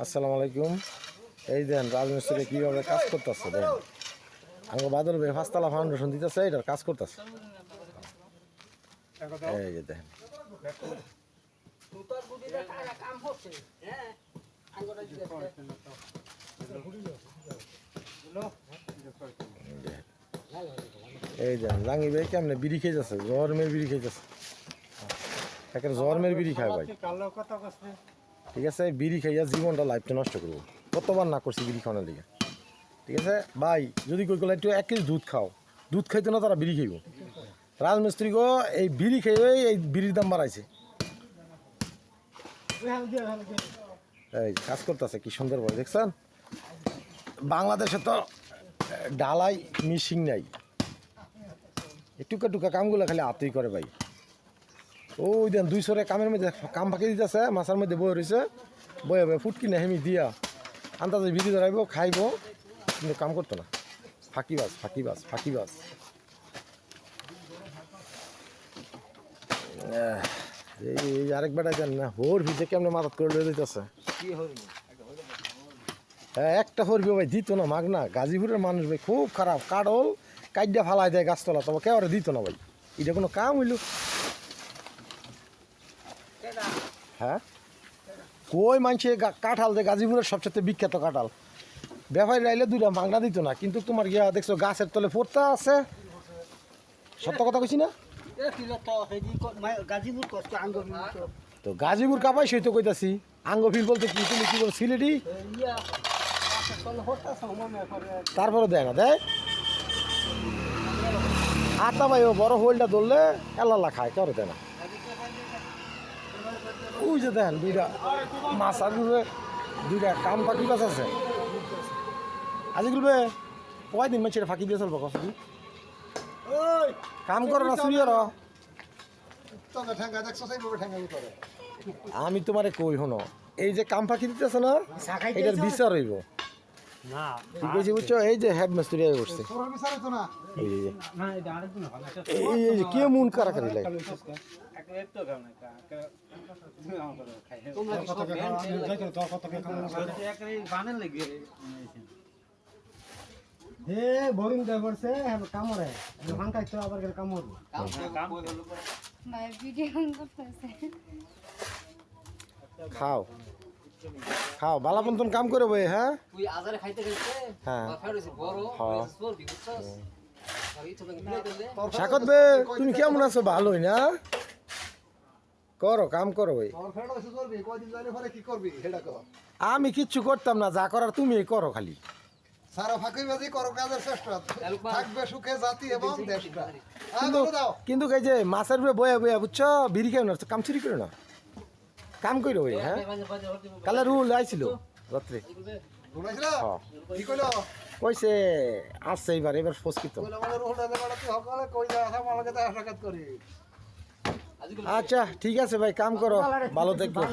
আসসালামু আলাইকুম। এই দেন রাজমিস্ত্রি কীভাবে কাজ করতেছে দেন। আমাকে বাদল ভাই পাঁচতলা ফাউন্ডেশন দিতেছে, এটার কাজ করতেছে। এই যে দেখেন এই দেন জাঙ্গি ভাই কেমনে বিড়ি খেয়ে যাচ্ছে, জর্মের বিড়ি খেয়ে যাচ্ছে। একের জর্মের বিড়ি খায় ভাই, ঠিক আছে। বিড়ি খাইয়া জীবনটা লাইফটা নষ্ট করবো, কতবার না করছি বিড়ি খাওয়ানোর দিকে, ঠিক আছে ভাই। যদি কই গেলে একটু 1 কেজি দুধ খাও, দুধ খাইতো না তারা বিড়ি খাইব। রাজমিস্ত্রি গো এই বিড়ি খেয়ে এই বিড়ির দাম বাড়াইছে। এই কাজ করতেছে কি সুন্দর ভাবে দেখছেন। বাংলাদেশে তো ডালাই মিশিং নাই, টুকা টুকা কামগুলো খালি হাতেই করে ভাই। ওই দেন 200 কামের মধ্যে কাম ফাঁকি দিতেছে, মাছার মধ্যে বয়ে রয়েছে, বয়ে বয়ে ফুটকি না হেমি দিয়া আন্দাজে বিড়ি ধরাইব খাইব, কিন্তু কাম করতো না। ফাঁকিবাজ ফাঁকিবাজ ফাঁকিবাজ। এই আরেক বেটাই দেন না হোর ভিজে কেমনে মাদত করে লয়ে দিতেছে। হ্যাঁ একটা হরবি ভাই দিত না মাগ না। গাজীপুরের মানুষ ভাই খুব খারাপ, কাডল কাইডা ফালাই দেয় গাছতলা, তবে কেউ দিত না ভাই। এটা কোনো কাম হইল? হ্যাঁ কই মানছে কাঁঠাল যে গাজীপুরের সবচেয়ে বিখ্যাত কাঁঠাল, ব্যাপারী রাইলে 2টা মাগনা দিত না, কিন্তু তোমার গিয়া দেখছো গাছের তলে পড়তে আছে। সত্য কথা কইছি না? তো গাজীপুর কাপাই সেই তো কইতাছি। আঙ্গফিল বলতে কি, তুমি কি করো সিলেটি? তারপরে দেয় না দেয় আটা ভাই, ও বড় হোলটা ধরলে এলালা খায়, কেউ দেয় না। ওই যে দেন 2টা মাছ আর 2টা কাম ফাঁকি গাছ আছে। আজকে কয়দিন মাছের ফাঁকি দিয়ে চলবো কষ্ট কাম করো না চুরি করো। আমি তোমারে কই হনো, এই যে কাম ফাঁকি দিতেছে না, এটার বিচার হইব। ঠিক আছে বুঝছো? এই যে হেড মিস্ত্রি করছে, এই যে কে মন কারাকারি লাগে। হে বোরিং দে করছে কামরে দোকান কাইতো আবার কামর ভাই ভিডিও করতেছে। খাও খাও বালা বন্ধন কাম করে ভাই। হ্যাঁ তুই আজারে খাইতে খাইতে হ্যাঁ মাথা হইছে বড় তোর বিগুছস আর এই তো ব্যাংক দিলে শাকত বে তুমি কেমন আছো? ভালোই না? করো কাম করো ভাই। আমি কিচ্ছু করতাম না, যা করার তুমি করো খালি। সারা ফাঁকিবাজি করো, কাজের চেষ্টা থাকবে সুখে জাতি এবং দেশটা। কিন্তু এই যে মাছের বয়া বয়া বুঝছো, বিড়ি খেয়ে না কাম চুরি করে না, কাম করো ভাই। হ্যাঁ কালে রুল আইছিল রাত্রে, কইছে আসছে এবার এবার ফসকিত। আচ্ছা ঠিক আছে ভাই, কাম করো, ভালো থাকবে।